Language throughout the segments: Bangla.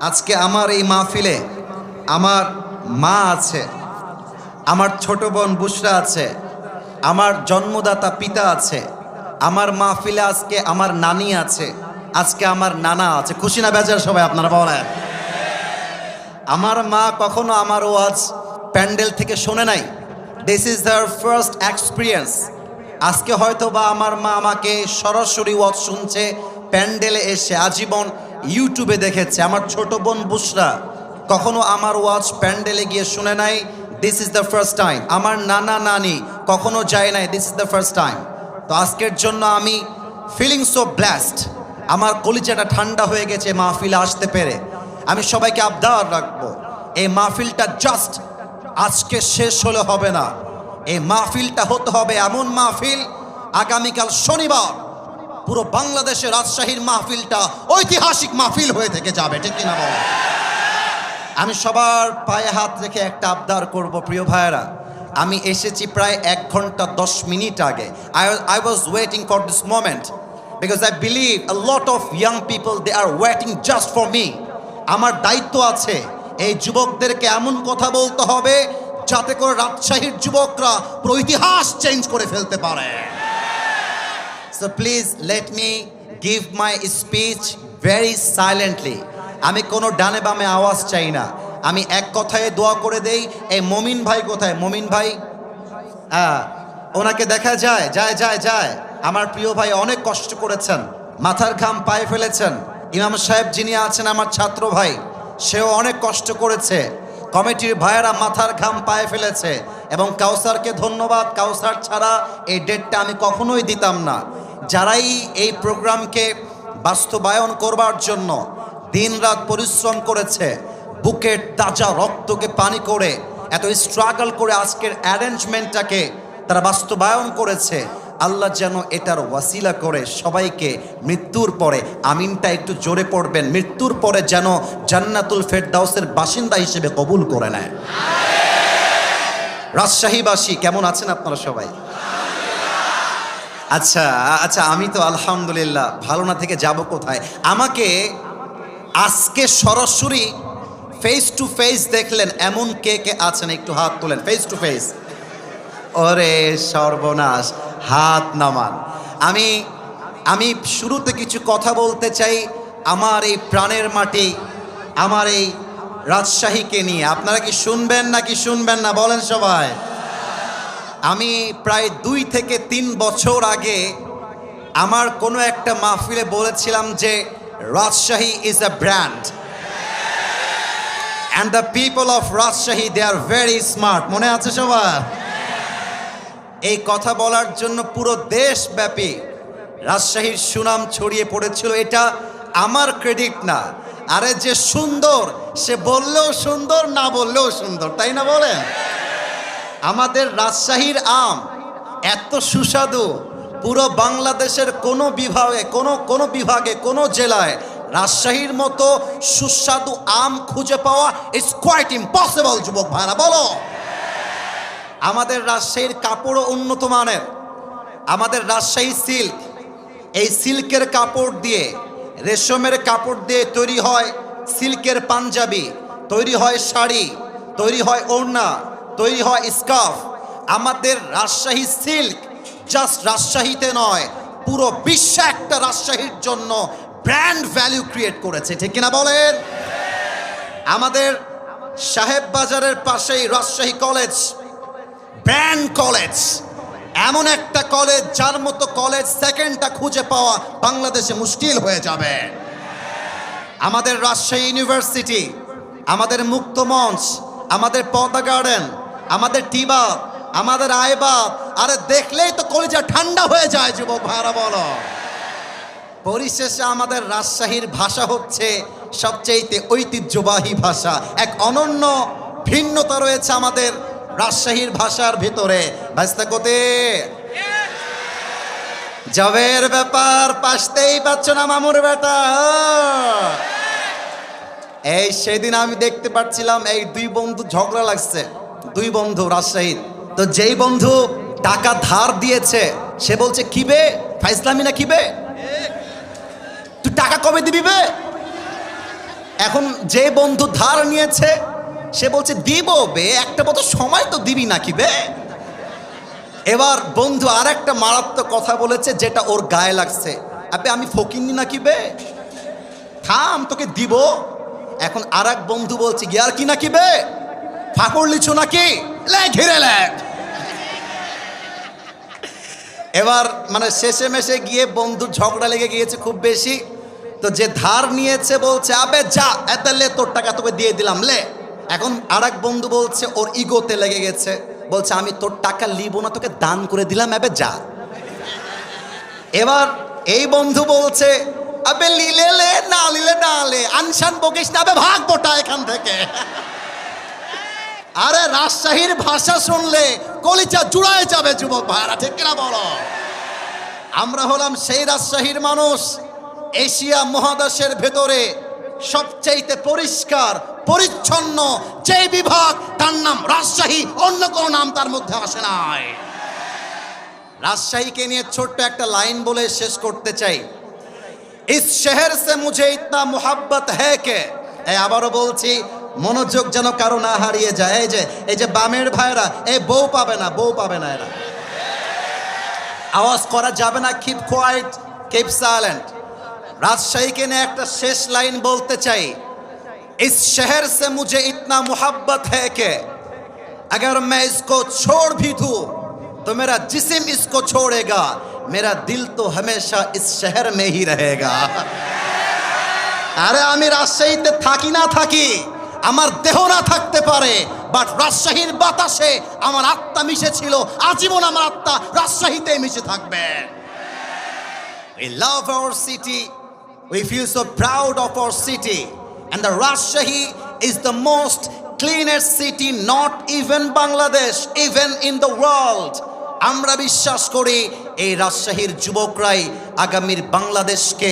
আজকে আমার এই মাহফিলে আমার মা আছে, আমার ছোট বোন বুশরা আছে, আমার জন্মদাতা পিতা আছে, আমার মাহফিলে আজকে আমার নানি আছে, আজকে আমার নানা আছে। খুশি না বেজার সবাই আপনারা বলেন? আমার মা কখনো আমার ওয়াজ প্যান্ডেল থেকে শোনে নাই। This is their first experience. আজকে হয়তো বা আমার মা আমাকে সরাসরি ওয়াজ শুনছে, প্যান্ডেলে এসে আজীবন ইউটিউবে দেখেছে। আমার ছোট বোন বুশরা কখনো আমার ওয়াজ প্যান্ডেলে গিয়ে শুনে নাই, this is the first time. আমার নানা নানি কখনো যায় নাই, this is the first time. তো আজকের জন্য আমি ফিলিং সো ব্লেসড। আমার কলিজাটা ঠান্ডা হয়ে গেছে মাহফিলে আসতে পেরে। আমি সবাইকে আবদার রাখবো, এই মাহফিলটা জাস্ট আজকে শেষ হলে হবে না, এই মাহফিলটা হতে হবে এমন মাহফিল আগামীকাল শনিবার পুরো বাংলাদেশের রাজশাহীর মাহফিলটা ঐতিহাসিক মাহফিল হয়ে থেকে যাবে, ঠিক কিনা বলো? আমি সবার পায়ে হাত রেখে একটা আবদার করব, প্রিয় ভাইয়েরা, আমি এসেছি প্রায় 1 ঘন্টা 10 মিনিট আগে। I was waiting for this moment because I believe a lot of young people, they are waiting just for me. আমার দায়িত্ব আছে এই যুবকদেরকে এমন কথা বলতে হবে যাতে করে রাজশাহীর যুবকরা পুরো ইতিহাস চেঞ্জ করে ফেলতে পারে। So please let me give my speech very silently. আমি কোনো ডানে বামে আওয়াজ চাই না, আমি এক কথায় দোয়া করে দেই। এই মমিন ভাই কোথায়? মমিন ভাই, ওনাকে দেখা যায়? যায়। আমার প্রিয় ভাই অনেক কষ্ট করেছেন, মাথার ঘাম পায়ে ফেলেছেন। ইমাম সাহেব যিনি আছেন আমার ছাত্র ভাই, সেও অনেক কষ্ট করেছে। কমিটির ভাইয়েরা মাথার ঘাম পায়ে ফেলেছে। এবং কাউসারকে ধন্যবাদ, কাউসার ছাড়া এই ডেটটা আমি কখনোই দিতাম না। যারাই এই প্রোগ্রামকে বাস্তবায়ন করবার জন্য দিনরাত পরিশ্রম করেছে, বুকের তাজা রক্তকে পানি করে এত স্ট্রাগল করে আজকের অ্যারেঞ্জমেন্টটাকে তারা বাস্তবায়ন করেছে, আল্লাহ যেন এটার ওয়াসিলা করে সবাইকে মৃত্যুর পরে, আমিনটা একটু জোরে পড়বেন, মৃত্যুর পরে যেন জান্নাতুল ফেরদাউসের বাসিন্দা হিসেবে কবুল করে নেয়। রাজশাহীবাসী কেমন আছেন আপনারা সবাই? আচ্ছা, আমি তো আলহামদুলিল্লাহ, ভালো না থেকে যাব কোথায়? আমাকে আজকে সরাসরি ফেস টু ফেস দেখলেন এমন কে কে আছেন একটু হাত তোলেন। ফেস টু ফেস, ওরে সর্বনাশ, হাত নামান। আমি শুরুতে কিছু কথা বলতে চাই আমার এই প্রাণের মাটি, আমার এই রাজশাহীকে নিয়ে। আপনারা কি শুনবেন নাকি শুনবেন না বলেন সবাই? আমি প্রায় 2 থেকে 3 বছর আগে আমার কোনো একটা মাহফিলে বলেছিলাম যে Rajshahi is a brand and the people of Rajshahi, they are very smart. মনে আছে সবার? এই কথা বলার জন্য পুরো দেশব্যাপী রাজশাহীর সুনাম ছড়িয়ে পড়েছিল। এটা আমার ক্রেডিট না, আরে যে সুন্দর সে বললেও সুন্দর, না বললেও সুন্দর, তাই না বলেন? আমাদের রাজশাহীর আম এত সুস্বাদু, পুরো বাংলাদেশের কোনো বিভাগে কোনো জেলায় রাজশাহীর মতো সুস্বাদু আম খুঁজে পাওয়া ইটস কোয়াইট ইম্পসিবল। যুবক ভাইরা বলো, আমাদের রাজশাহীর কাপড়ও উন্নত মানের। আমাদের রাজশাহী সিল্ক, এই সিল্কের কাপড় দিয়ে, রেশমের কাপড় দিয়ে তৈরি হয় সিল্কের পাঞ্জাবি, তৈরি হয় শাড়ি, তৈরি হয় ওড়না, তৈরি হয় স্কার্ফ। আমাদের রাজশাহী সিল্ক জাস্ট রাজশাহীতে নয়, পুরো বিশ্বে একটা রাজশাহীর জন্য ব্র্যান্ড ভ্যালু ক্রিয়েট করেছে, ঠিক কিনা বলেন? আমাদের সাহেব বাজারের পাশেই রাজশাহী কলেজ, ব্র্যান্ড কলেজ, এমন একটা কলেজ যার মতো কলেজ সেকেন্ডটা খুঁজে পাওয়া বাংলাদেশে মুশকিল হয়ে যাবে। আমাদের রাজশাহী ইউনিভার্সিটি, আমাদের মুক্ত মঞ্চ, আমাদের পদ্মা গার্ডেন, আমাদের টিবাব, আমাদের আইবাব, আরে দেখলেই তো কলিজা ঠান্ডা হয়ে যায়। যুবক ভাইরা বলো, পরিশেষে আমাদের রাজশাহীর ভাষা হচ্ছে সবচেয়ে ঐতিহ্যবাহী ভাষা। এক অনন্য ভিন্নতা রয়েছে আমাদের রাজশাহীর ভাষার ভিতরে। ভাইস্তা কোতে জবের ব্যাপার, পাশতেই পাচ্ছ না মামুর বেটা। এই সেদিন আমি দেখতে পাচ্ছিলাম এই 2 বন্ধু ঝগড়া লাগছে, 2 বন্ধু রাজশাহীর। তো যেই বন্ধু টাকা ধার দিয়েছে সে বলছে কিবে ফাইজলামি না, কিবে তুই টাকা কবে দিবি বে? এখন যে বন্ধু ধার নিয়েছে সে বলছে দিব বে, একটা মতো সময় তো দিবি নাকি বে। এবার বন্ধু আর একটা মারাত্মক কথা বলেছে যেটা ওর গায়ে লাগছে, আবে আমি ফকিন্নি নাকি বে, থাম তোকে দিব। এখন আর এক বন্ধু বলছে গিয়ার কি নাকি বে, ফাঁকড় লিচু নাকি, লে ঘিরে লে। এবার মানে শেষে মেশে গিয়ে বন্ধুর ঝগড়া লেগে গিয়েছে খুব বেশি। তো যে ধার নিয়েছে বলছে আবে যা, এত লে তোর টাকা তোকে দিয়ে দিলাম লে। এখন আর এক বন্ধু বলছে ওর ইগোতে লেগে গেছে, বলছে আমি তোর টাকা লিব না, তোকে দান করে দিলাম, আবে যা। এবার এই বন্ধু বলছে আবে লিলে লে, না লিলে না লে, আনশান বকিস না, আবে ভাগ বোটা এখান থেকে। আরে রাজশাহীর ভাষা শুনলে কলিজা জুড়ায় যাবে যুবক ভাইরা, ঠিক কিনা বলো? আমরা হলাম সেই রাজশাহীর মানুষ, এশিয়া মহাদেশের ভেতরে সবচাইতে পরিষ্কার পরিচ্ছন্ন যে বিভাগ তার নাম রাজশাহী, অন্য কোনো নাম তার মধ্যে আসে নাই। রাজশাহীকে নিয়ে ছোট্ট একটা লাইন বলে শেষ করতে চাই। ইস শহর সে মুঝে ইতনা মোহাব্বত হ্যায় কে, আবারও বলছি মনোযোগ যেন কারো না হারিয়ে যায়। এই যে বামের ভাইরা, এই বউ পাবে না, বউ পাবে না, এরা আওয়াজ করা যাবে না, কিপ কোয়াইট, কিপ সাইলেন্ট। রাজশাহীকে নিয়ে একটা শেষ লাইন বলতে চাই। इस शहर से मुझे इतना मोहब्बत है कि अगर मैं इसको छोड़ भी दूं तो मेरा जिस्म इसको छोड़ेगा, मेरा दिल तो हमेशा इस शहर में ही रहेगा। আরে আমি রাজশাহীতে থাকি না থাকি, আমার দেহ না থাকতে পারে, বাট রাজশাহীর বাতাসে আমার আত্মা মিশে ছিল, আজীবন আমার আত্মা রাজশাহীতে মিশে থাকবে। We love our city, we feel so proud of our city, and the Rajshahi is the most cleanest city, not even Bangladesh, even in the world. আমরা বিশ্বাস করি এই রাজশাহীর যুবকরাই আগামীর বাংলাদেশকে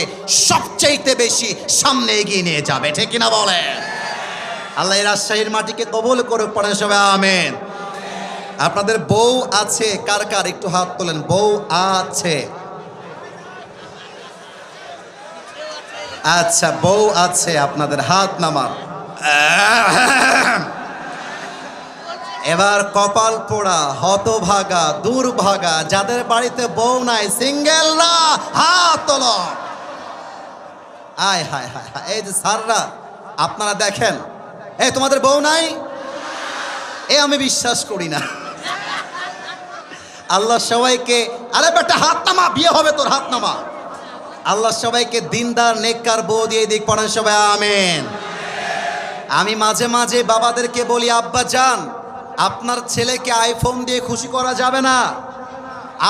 সবচাইতে বেশি সামনে এগিয়ে নিয়ে যাবে, ঠিক কিনা বলে? আল্লাহ এই রাজশাহীর মাটিকে কবুল করুক, পড়ে সবাই আমিন। আপনাদের বউ আছে কার কার, একটু হাত তোলেন। বউ আছে? আচ্ছা, বউ আছে আপনাদের, হাত নামান। এবার কপাল পোড়া, হতভাগা, দুর্ভাগা যাদের বাড়িতে বউ নাই, সিঙ্গেলরা হাত তোলো। আয় হায় হায় হায়, এই যে স্যাররা আপনারা দেখেন, এই তোমাদের বউ নাই, এ আমি বিশ্বাস করি না। আল্লাহ সবাইকে, আরে বেটা হাত নামা, বিয়ে হবে তোর, হাত নামা। আল্লাহ সবাইকে দিনদার নেককার বউ দিয়ে দিক, পড়েন সবাই আমিন। আমি মাঝে মাঝে বাবাদেরকে বলি, আব্বা জান আপনার ছেলেকে আইফোন দিয়ে খুশি করা যাবে না,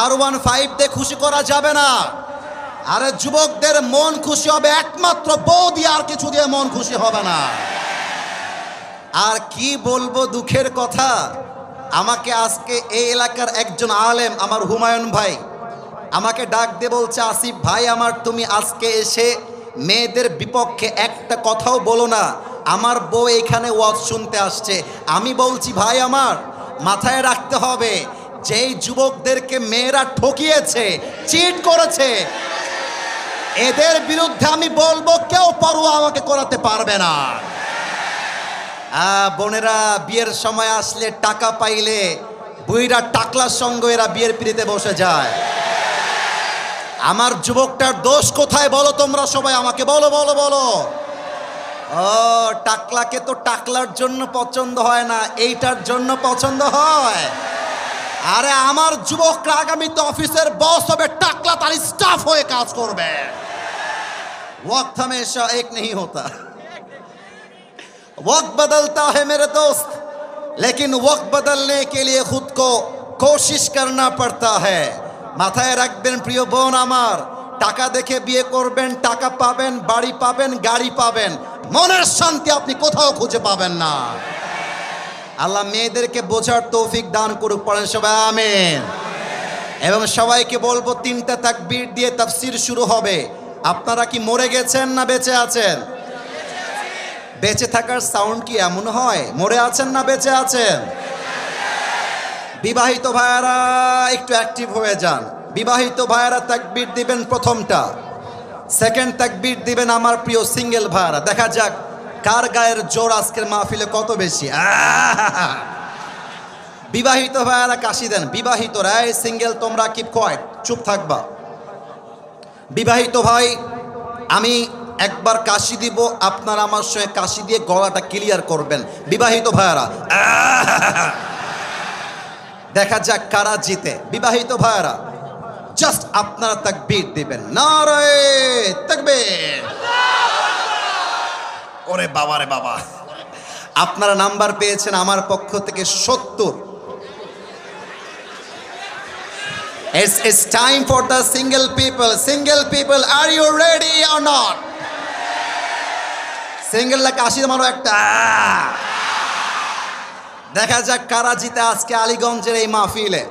R15 দিয়ে খুশি করা যাবে না। আরে যুবকদের মন খুশি হবে একমাত্র বউ দিয়ে, আর কিছু দিয়ে মন খুশি হবে না। আর কি বলবো দুঃখের কথা, আমাকে আজকে এই এলাকার একজন আলেম, আমার হুমায়ুন ভাই, আমাকে ডাক দিয়ে বলছে, আসিফ ভাই আমার, তুমি আজকে এসে মেয়েদের বিপক্ষে একটা কথাও বলো না, আমার বউ এখানে ওয়াজ শুনতে আসছে। আমি বলছি ভাই আমার, মাথায় রাখতে হবে যেই যুবকদেরকে মেয়েরা ঠকিয়েছে, চিট করেছে, এদের বিরুদ্ধে আমি বলবো কেউ পরোয়া আমাকে করাতে পারবে না। বোনেরা বিয়ের সময় আসলে, টাকা পাইলে বুইরা টাকলার সঙ্গে এরা বিয়ের পিড়িতে বসে যায়। আমার যুবকটার দোষ কোথায় বলো তোমরা সবাই আমাকে বলো বলো বলো। ও টাকলাকে তো টাকলার জন্য পছন্দ হয় না, এইটার জন্য পছন্দ হয়। আরে আমার যুবকরা আগামীতে অফিসের বস হবে, টাকলা তার স্টাফ হয়ে কাজ করবে। वक्त हमेशा एक नहीं होता, वक्त बदलता है मेरे दोस्त, लेकिन वक्त बदलने के लिए खुद को कोशिश करना पड़ता है। মাথায় রাখবেন প্রিয় বোন আমার, টাকা দেখে বিয়ে করবেন, টাকা পাবেন, বাড়ি পাবেন, গাড়ি পাবেন, মনের শান্তি আপনি কোথাও খুঁজে পাবেন না। আল্লাহ মেয়েদেরকে বোঝার তৌফিক দান করুক, পড়েন সবাই আমিন। এবং সবাইকে বলবো 3টা তাকবীর দিয়ে তাফসীর শুরু হবে। আপনারা কি মরে গেছেন না বেঁচে আছেন? বেঁচে থাকার সাউন্ড কি এমন হয়, মরে আছেন না বেঁচে আছেন? বিবাহিত ভাইয়ারা একটু অ্যাক্টিভ হয়ে যান। বিবাহিত ভাইয়ারা তাকবীর দিবেন প্রথমটা, সেকেন্ড তাকবীর দিবেন আমার প্রিয় সিঙ্গেল ভাইয়ারা। দেখা যাক কার গায়ের জোর আজকের মাহফিলে কত বেশি? বিবাহিত ভাইয়ারা কাশি দেন। বিবাহিতরা, এই সিঙ্গেল তোমরা কিপ কোয়াইট, চুপ থাকবা। বিবাহিত ভাই, আমি একবার কাশি দিব, আপনারা আমার সঙ্গে কাশি দিয়ে গলাটা ক্লিয়ার করবেন। বিবাহিত ভাইয়ারা, দেখা যাক কারা জিতে। বিবাহিত ভাইয়ারা জাস্ট আপনারা তাকবীর দিবেন, নারে তাকবীর। ওরে বাবা রে বাবা, আপনারা নাম্বার পেয়েছেন আমার পক্ষ থেকে 70। It's time for the single people. Single people, are you ready or not? Single la কাশি মারো একটা। দেখা যাক কারা জিতে আজকে আলীগঞ্জের এই মাহফিলে।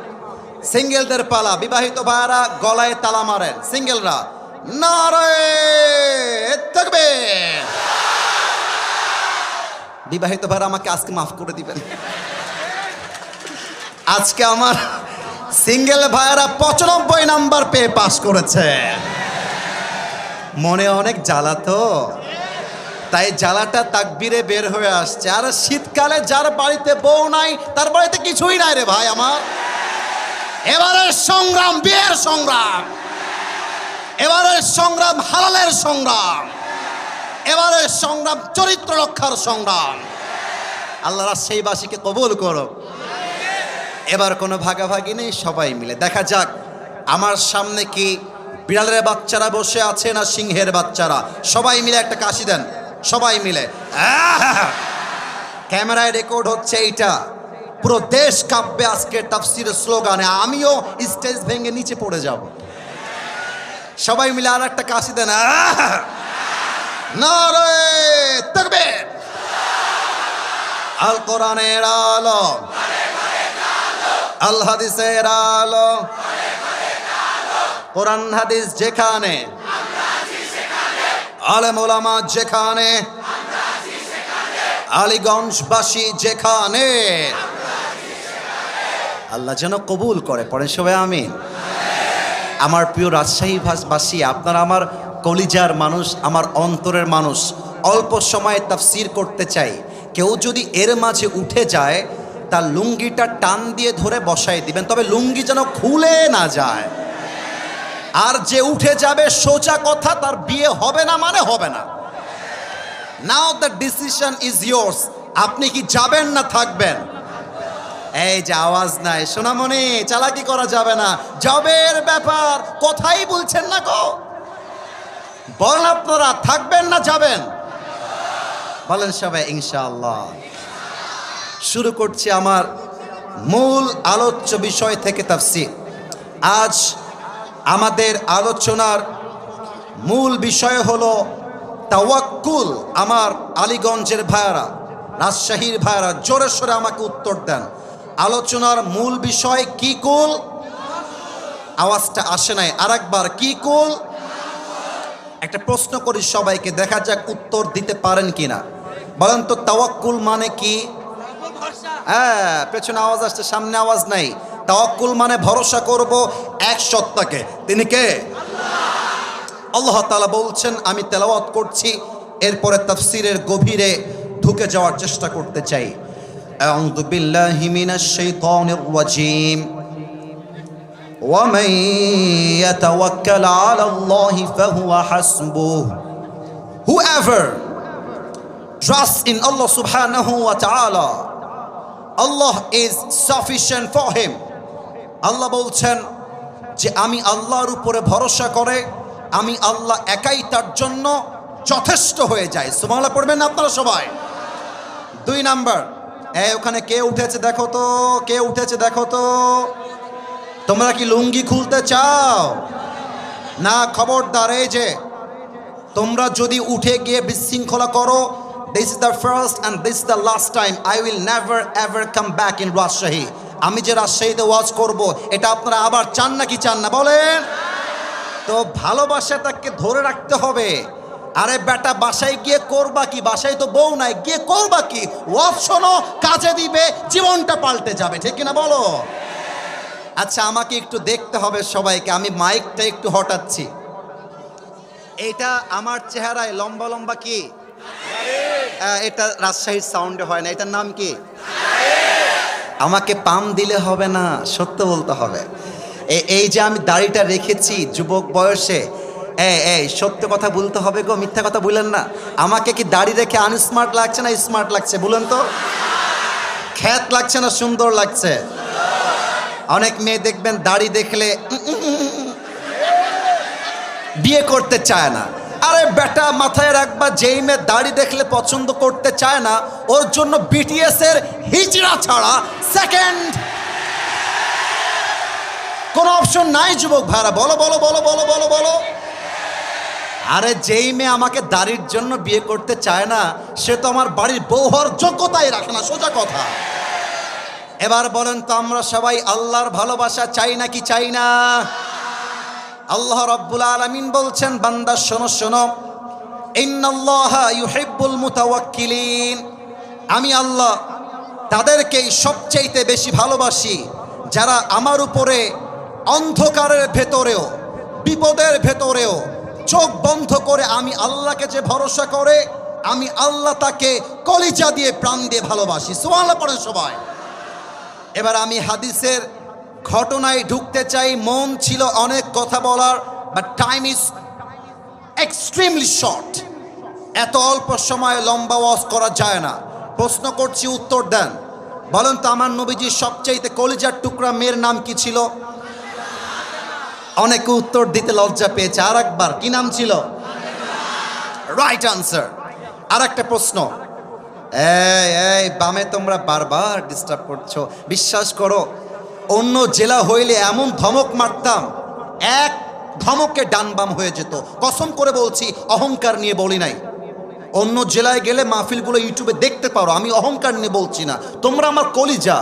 সিঙ্গেলদের পালা। বিবাহিত ভাইরা গলায় তালা মারেন। সিঙ্গেলরা নারে তাকবীর। বিবাহিত ভাইরা আমাকে আজকে মাফ করে দিবেন। আজকে আমার সিঙ্গেল ভাইরা 95 নাম্বার পেয়ে পাস করেছে। মনে অনেক জ্বালা তো, তাই জ্বালাটা তাকবীরে বের হয়ে আসছে। আর শীতকালে যার বাড়িতে বউ নাই তার বাড়িতে কিছুই নাই রে ভাই আমার। এবারের সংগ্রাম বিয়ের সংগ্রাম, এবারের সংগ্রাম হালালের সংগ্রাম, এবারের সংগ্রাম চরিত্র রক্ষার সংগ্রাম। আল্লাহ রাজশাহীবাসীকে কবুল করো। এবার কোনো ভাগাভাগি নেই, সবাই মিলে। দেখা যাক আমার সামনে কি বিড়ালের বাচ্চারা বসে আছে না সিংহের বাচ্চারা। সবাই মিলে একটা কাশি দেন, সবাই মিলে। ক্যামেরায় রেকর্ড হচ্ছে এইটা, পুরো দেশ কাঁপবে আজকে তাফসীরের স্লোগানে। আমিও স্টেজ ভেঙে নিচে পড়ে যাব। সবাই মিলে আর একটা কাশি দেন, নারে তাকবীর। আল কোরআনের আলো, আল হাদিসের আলো, কোরআন হাদিস যেখানে, আলেম ওলামা যেখানে, আলীগঞ্জবাসী যেখানে, আল্লাহ যেন কবুল করে। পড়েন সবাই আমিন। আমার প্রিয় রাজশাহীবাসী, আপনারা আমার কলিজার মানুষ, আমার অন্তরের মানুষ। অল্প সময়ে তাফসীর করতে চাই। কেউ যদি এর মাঝে উঠে যায় তার লুঙ্গিটা টান দিয়ে ধরে বসাই দিবেন, তবে লুঙ্গি যেন খুলে না যায়। আর যে উঠে যাবে, সোজা কথা, তার বিয়ে হবে না মানে হবে না। নাও দ্য ডিসিশন ইজ ইয়োর্স। আপনি কি যাবেন না থাকবেন? এই যে আওয়াজ নাই সোনামণি, চালাকি করা যাবে না। জবের ব্যাপার কথাই বলছেন না গো। বলেন আপনারা থাকবেন না যাবেন? বলেন সবাই ইনশাআল্লাহ। শুরু করছি আমার মূল আলোচ্য বিষয় থেকে তাফসীর। আজ আমাদের আলোচনার মূল বিষয় হলো তাওয়াক্কুল। আমার আলীগঞ্জের ভাইয়ারা, রাজশাহীর ভাইয়ারা জোরে সোরে আমাকে উত্তর দেন। আলোচনার মূল বিষয় কি কুল? আওয়াজটা আসে নাই, আরেকবার কি কুল? একটা প্রশ্ন করি সবাইকে, দেখা যাক উত্তর দিতে পারেন কিনা। বলেন তো তাওয়াক্কুল মানে কি? হ্যাঁ, পেছনে আওয়াজ আসছে, সামনে আওয়াজ নাই। তাওয়াক্কুল মানে ভরসা করব এক সত্তাকে। তিনি কে? আল্লাহ তাআলা বলছেন। আমি তেলাওয়াত করছি, এরপরে তাফসীরের গভীরে ঢুকে যাওয়ার চেষ্টা করতে চাই। আউযু বিল্লাহি মিনাশ শাইতানির রাজীম। ওয়া মান ইয়াতাওয়াক্কাল আলাল্লাহি ফাহুয়া হাসবুহ। Whoever trusts in Allah subhanahu wa ta'ala, Allah is sufficient for him. আল্লাহ বলছেন যে আমি আল্লাহর উপরে ভরসা করে আমি আল্লাহ একাই তার জন্য যথেষ্ট হয়ে যায়। সুবহানাল্লাহ পড়বেন না আপনারা সবাই? 2 নাম্বার, ওখানে কে উঠেছে দেখো তো, কে উঠেছে দেখো তো। তোমরা কি লুঙ্গি খুলতে চাও না? খবরদার, এই যে তোমরা যদি উঠে গিয়ে বিশৃঙ্খলা করো, this is the first and this is the last time I will never ever come back in Rajshahi. আমি যে রাজশাহীতে ওয়াজ করব, এটা আপনারা আবার চান নাকি চান না বলেন? তো ভালোবাসাটাকে ধরে রাখতে হবে। আরে বেটা, বাসায় গিয়ে করবা কি? বাসায় তো বউ নাই, গিয়ে করবা কি? ওয়াজ শোনো, কাজে দিবে, জীবনটা পাল্টে যাবে, ঠিক কিনা বলো? আচ্ছা, আমাকে একটু দেখতে হবে সবাইকে। আমি মাইকটা একটু হটাচ্ছি। এটা আমার চেহারায় লম্বা লম্বা কি? এটা রাজশাহীর সাউন্ডে হয় না, এটার নাম কি? আমাকে পাম দিলে হবে না, সত্য বলতে হবে। এই যে আমি দাড়িটা রেখেছি যুবক বয়সে, এই সত্য কথা বলতে হবে গো, মিথ্যা কথা বললেন না। আমাকে কি দাড়ি রেখে আনস্মার্ট লাগছে না স্মার্ট লাগছে বলুন তো? খ্যাত লাগছে না সুন্দর লাগছে? অনেক মেয়ে দেখবেন দাড়ি দেখলে বিয়ে করতে চায় না। আরে বেটা, মাথায় রাখবা, যেই মেয়ে দাড়ি দেখলে পছন্দ করতে চায় না, ওর জন্য বিটিএস এর হিজড়া ছাড়া সেকেন্ড কোন অপশন নাই। যুবক ভাইরা বলো বলো বলো বলো বলো বলো। আরে যেই মেয়ে আমাকে দাড়ির জন্য বিয়ে করতে চায় না, সে তো আমার বাড়ির বউ হওয়ার যোগ্যতাই রাখে না, সোজা কথা। এবার বলেন তো, আমরা সবাই আল্লাহর ভালোবাসা চাই নাকি চাই না? আল্লাহ রাব্বুল আলামিন বলছেন, বান্দা শোনো শোনো, ইন্নাল্লাহা ইউহিব্বুল মুতাওয়াক্কিলিন, আমি আল্লাহ তাদেরকেই সবচাইতে বেশি ভালোবাসি যারা আমার উপরে অন্ধকারের ভেতরেও বিপদের ভেতরেও চোখ বন্ধ করে আমি আল্লাহকে যে ভরসা করে, আমি আল্লাহ তাকে কলিজা দিয়ে প্রাণ দিয়ে ভালোবাসি। সুবহানাল্লাহ পড়েন সবাই। এবার আমি হাদিসের ঘটনায় ঢুকতে চাই। মন ছিল অনেক কথা বলার, but time is extremely short. এত অল্প সময়ে লম্বা ওয়াজ করা যায় না। প্রশ্ন করছি, উত্তর দেন। বলেন তো, আমার নবীজির সবচাইতে কলিজার টুকরা মেয়ের নাম কি ছিল? অনেকে উত্তর দিতে লজ্জা পেয়েছে। আর একবার, কি নাম ছিল? Right answer. আর একটা প্রশ্ন, এই বামে তোমরা বারবার ডিস্টার্ব করছো। বিশ্বাস করো, অন্য জেলা হইলে এমন ধমক মারতাম, এক ধমকে ডান বাম হয়ে যেত। কসম করে বলছি, অহংকার নিয়ে বলি নাই। অন্য জেলায় গেলে মাহফিলগুলো ইউটিউবে দেখতে পারো, আমি অহংকার নিয়ে বলছি না। তোমরা আমার কলিজা,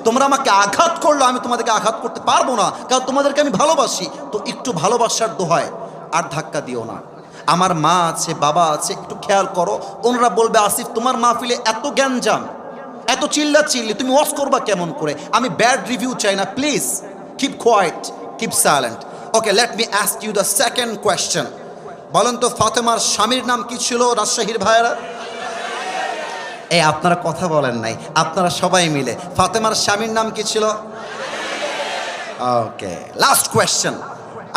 তোমরা আমাকে আঘাত করলো, আমি তোমাদেরকে আঘাত করতে পারবো না, কারণ তোমাদেরকে আমি ভালোবাসি। তো একটু ভালোবাসার দোহায় আর ধাক্কা দিও না। আমার মা আছে, বাবা আছে, একটু খেয়াল করো। ওনারা বলবে, আসিফ তোমার মাহফিলে এত গ্যাঞ্জাম, এত চিল্লা চিল্লি, তুমি ওয়াজ করবা কেমন করে? আমি ব্যাড রিভিউ চাই না, please keep quiet, keep silent. Okay, let me ask you the second question. বলেন তো, ফাতেমার স্বামীর নাম কি ছিল রাজশাহীর ভাইয়েরা? এই আপনারা কথা বলেন নাই, আপনারা সবাই মিলে। ফাতেমার স্বামীর নাম কি ছিল? ওকে, লাস্ট কোয়েশ্চেন।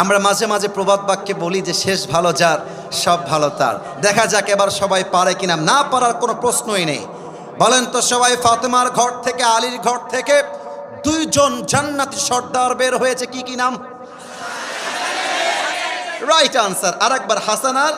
আমরা মাঝে মাঝে প্রবাদ বাক্যে বলি যে শেষ ভালো যার সব ভালো তার। দেখা যাক এবার সবাই পারে কিনা। না পারার কোনো প্রশ্নই নেই। বলেন তো সবাই, ফাতেমার ঘর থেকে আলীর ঘর থেকে দুইজন জান্নাতি সর্দার বের হয়েছে, কি কি নাম? Right answer. আর একবার, হাসান আর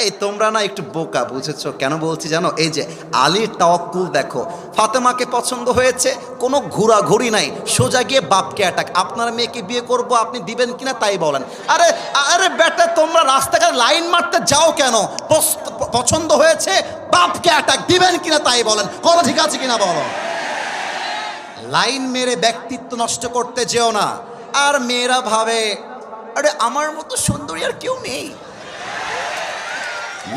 এই তোমরা না একটু বোকা, বুঝেছো কেন বলছি জানো? এই যে আলীর তাওয়াক্কুল দেখো, ফাতেমাকে পছন্দ হয়েছে, কোনো ঘোরাঘুরি নাই, সোজা গিয়ে বাপকে অ্যাটাক। আপনার মেয়েকে বিয়ে করব, আপনি দিবেন কিনা তাই বলেন। আরে আরে বেটা, তোমরা রাস্তাঘাটে লাইন মারতে যাও কেন? পছন্দ হয়েছে, বাপকে অ্যাটাক, দিবেন কিনা তাই বলেন। কথা ঠিক আছে কিনা বলো? লাইন মেরে ব্যক্তিত্ব নষ্ট করতে যেও না। আর মেয়েরা ভাবে, আরে আমার মতো সুন্দরী আর কেউ নেই।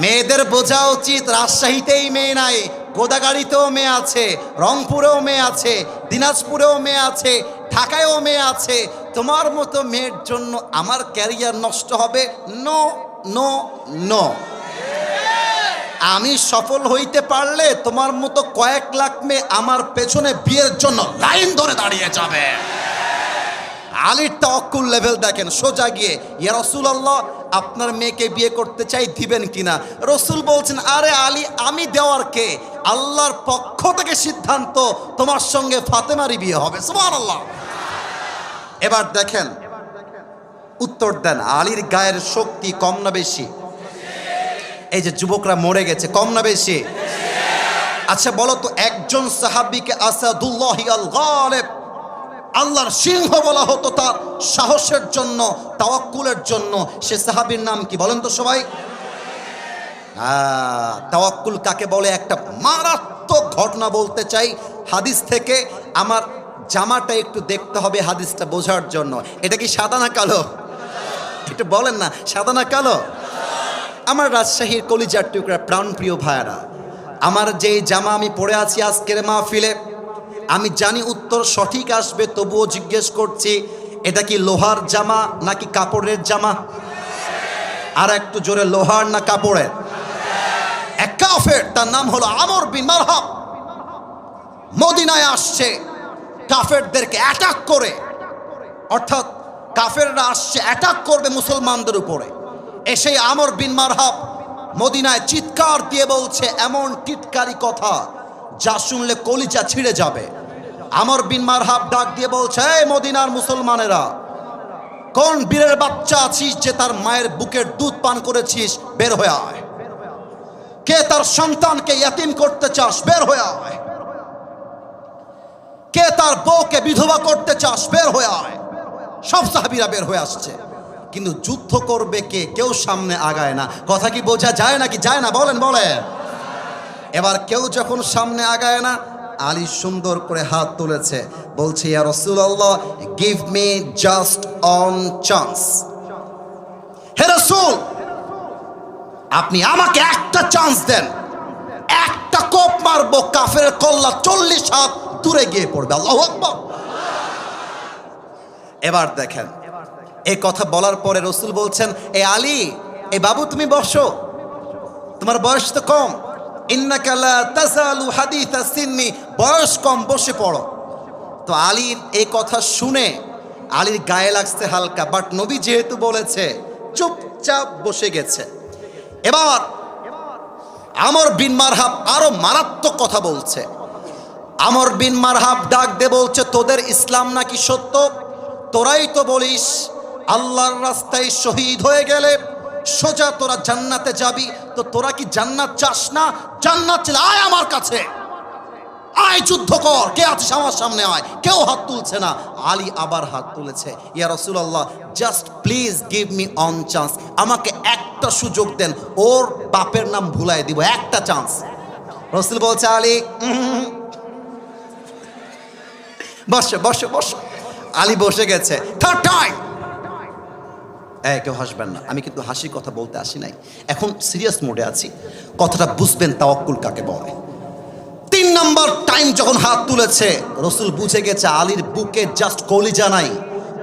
মেয়েদের বোঝা উচিত, রাজশাহীতেই মেয়ে নাই, গোদাগাড়িতেও মেয়ে আছে, রংপুরেও মেয়ে আছে, দিনাজপুরেও মেয়ে আছে, ঢাকায়ও মেয়ে আছে। তোমার মতো মেয়ের জন্য আমার ক্যারিয়ার নষ্ট হবে? No no no. আমি সফল হইতে পারলে তোমার মতো কয়েক লাখ মেয়ে আমার পেছনে বিয়ের জন্য লাইন ধরে দাঁড়িয়ে যাবে। আলীর তাওয়াক্কুল লেভেল দেখেন, সোজা গিয়ে, ইয়া রাসূলুল্লাহ আপনার মেয়েকে বিয়ে করতে চাই, দিবেন কিনা? রসুল বলছেন, আরে আলী, আমি দেওয়ার কে? আল্লাহর পক্ষ থেকে সিদ্ধান্ত, তোমার সঙ্গে ফাতেমারই বিয়ে হবে। সুবহানাল্লাহ। এবার দেখেন, উত্তর দেন, আলীর গায়ের শক্তি কম না বেশি? এই যে যুবকরা মরে গেছে, কম না বেশি? আচ্ছা বলো তো, একজন সাহাবীকে আসাদুল্লাহি আল গালিব, আল্লাহর সিংহ বলা হতো তার সাহসের জন্য, তাওয়াক্কুলের জন্য। সে সাহাবীর নাম কি বলেন তো সবাই? তাওয়াক্কুল কাকে বলে? একটা মারাত্মক ঘটনা বলতে চাই হাদিস থেকে। আমার জামাটা একটু দেখতে হবে হাদিসটা বোঝার জন্য। এটা কি সাদা না কালো? একটু বলেন না, সাদা না কালো? আমার রাজশাহীর কলিজার টুকরা প্রাণপ্রিয় ভাইয়ারা, আমার যেই জামা আমি পরে আছি আজকের মাহফিলে, আমি জানি উত্তর সঠিক আসবে, তবুও জিজ্ঞেস করছি, এটা কি লোহার জামা নাকি কাপড়ের জামা? আর একটু জোরে, লোহার না কাপড়ের? এক কাফের, তার নাম হলো আমর বিন মারহাব, মদিনায় আসছে কাফেরদেরকে অ্যাটাক করে, অর্থাৎ কাফেররা আসছে অ্যাটাক করবে মুসলমানদের উপরে। এসে আমর বিন মারহাব মদিনায় চিৎকার দিয়ে বলছে এমন টিটকারি কথা যা শুনলে কলিজা ছিঁড়ে যাবে। আমর বিন মারহাব ডাক দিয়ে বলছে, এই মদিনার মুসলমানেরা, কোন বীরের বাচ্চা আছিস যে তার মায়ের বুকের দুধ পান করেছিস, বের হয়ে আয়। কে তার সন্তানকে ইয়াতিম করতে চাস, বের হয়ে আয়। কে তার বউকে বিধবা করতে চাস, বের হয়ে আয়। সব সাহাবীরা বের হয়ে আসছে, কিন্তু যুদ্ধ করবে কে, কেউ সামনে আগায় না। কথা কি বোঝা যায় নাকি যায় না? বলেন বলেন। এবার কেউ যখন সামনে আগায় না, আলী সুন্দর করে হাত তুলেছে, বলছে, ইয়া রাসূলুল্লাহ, give me just one chance. হে রাসূল, আপনি আমাকে একটা চান্স দেন, একটা কোপ মারবো, কাফের কল্লা 40 হাত দূরে গিয়ে পড়বে। আল্লাহু আকবার। এবার দেখেন, এই কথা বলার পরে রাসূল বলছেন, এ আলী, এ বাবু তুমি বসো, তোমার বয়স তো কম, ইন্নাকা লা তাযালু হাদিথা সিন্নি, বয়স কম, বসে পড়ো। তো আলীর এই কথা শুনে আলীর গায়ে লাগছে হালকা, বাট নবী যেহেতু বলেছে, চুপচাপ বসে গেছে। এবার আমর বিন মারহাব আরো মারাত্মক কথা বলছে। আমর বিন মারহাব ডাক দে বলছে, তোদের ইসলাম নাকি সত্য? তোরাই তো বলিস আল্লাহর রাস্তায় শহীদ হয়ে গেলে সোজা তোরা জান্নাতে যাবি, তো তোরা কি জান্নাত চাস না? জান্নাত চাইলে আয় আমার কাছে, আয় যুদ্ধ কর, কে আছিস আমার সামনে আয়। কেউ হাত তুলছে না। আলী আবার হাত তুলেছে, ইয়া রাসূলুল্লাহ, just please give me one chance, আমাকে একটা সুযোগ দেন, ওর বাপের নাম ভুলাই দিব, একটা চান্স। রাসূল বলছে, আলী বসো বসো বসো। আলী বসে গেছে। থার্ড টাইম, কেউ হাসবেন না, আমি কিন্তু হাসির কথা বলতে আসি নাই, এখন সিরিয়াস মোডে আছি, কথাটা বুঝবেন তাওয়াক্কুল কাকে বলে। 3 নম্বর টাইম যখন হাত তুলেছে, রাসূল বুঝে গেছে আলীর বুকে জাস্ট কলিজা নাই,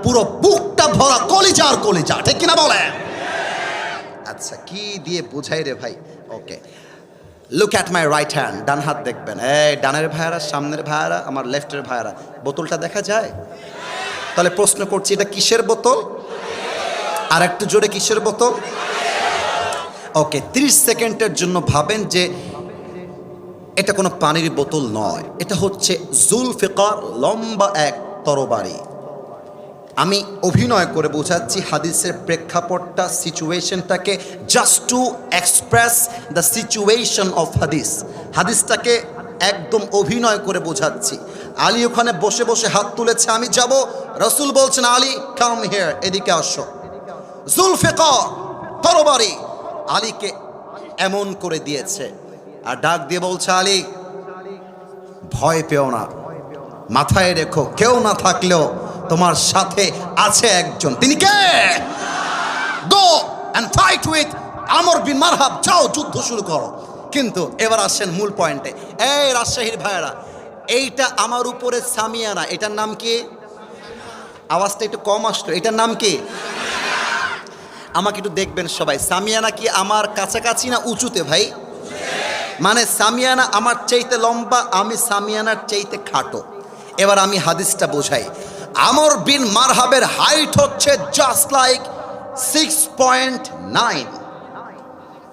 পুরো বুকটা ভরা কলিজা আর কলিজা, ঠিক কিনা বলে? আচ্ছা, কি দিয়ে বুঝাই রে ভাই? Okay, look at my right hand, ডান হাত দেখবেন। এই ডানের ভাইয়ারা, সামনের ভাইয়ারা, আমার লেফটের ভাইয়ারা, বোতলটা দেখা যায়? তাহলে প্রশ্ন করছি, এটা কিসের বোতল? আর একটু জোরে, কিসের বোতল? ওকে, 30 সেকেন্ডের জন্য ভাবেন যে এটা কোনো পানির বোতল নয়, এটা হচ্ছে জুলফিকার, লম্বা এক তরবারি। আমি অভিনয় করে বোঝাচ্ছি হাদিসের প্রেক্ষাপটটা, সিচুয়েশনটাকে, just to express the situation of হাদিস। হাদিসটাকে একদম অভিনয় করে বোঝাচ্ছি। আলী ওখানে বসে বসে হাত তুলেছে, আমি যাব। রাসূল বলছেন, আলী কাম হিয়ার, এদিকে আসো। জুলফিকার, তরবারি আলীকে এমন করে দিয়েছে, আর ডাক দিয়ে বলছে, আলী ভয় পেও না, মাথায় রেখো, কেউ না থাকলেও তোমার সাথে আছে একজন। তিনি কে? গো অ্যান্ড ফাইট উইথ আমর বিন মারহাব, যাও যুদ্ধ শুরু করো। কিন্তু এবার আসেন মূল পয়েন্টে। এই রাজশাহীর ভাইয়েরা, এইটা আমার উপরে সামিয়ানা, এটার নাম কি? আওয়াজটা একটু কম আসলো, এটার নাম কি? আমাকে একটু দেখবেন সবাই, সামিয়ানা কি আমার কাছাকাছি না উঁচুতে ভাই? মানে সামিয়ানা আমার চাইতে লম্বা, আমি সামিয়ানার চাইতে খাটো। এবার আমি হাদিসটা বোঝাই। আমর বিন মারহাবের হাইট হচ্ছে জাস্ট লাইক 6.9,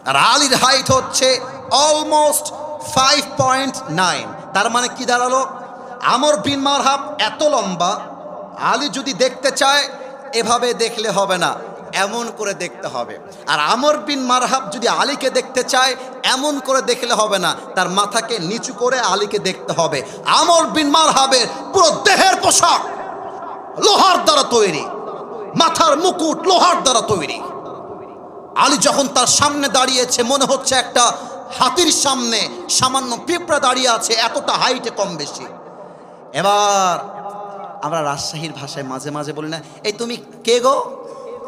আর আলীর হাইট হচ্ছে অলমোস্ট 5.9। তার মানে কি দাঁড়ালো? আমর বিন মারহাব এত লম্বা, আলী যদি দেখতে চায় এভাবে দেখলে হবে না, এমন করে দেখতে হবে। আর আমর বিন মারহাব যদি আলীকে দেখতে চায় এমন করে দেখলে হবে না, তার মাথাকে নিচু করে আলীকে দেখতে হবে। আমর বিন মারহাবের পুরো দেহের পোশাক লোহার দ্বারা তৈরি, মাথার মুকুট লোহার দ্বারা তৈরি। আলী যখন তার সামনে দাঁড়িয়েছে, মনে হচ্ছে একটা হাতির সামনে সামান্য পিঁপড়া দাঁড়িয়ে আছে, এতটা হাইটে কম বেশি। এবার আমরা রাজশাহীর ভাষায় মাঝে মাঝে বলি না, এই তুমি কে গো,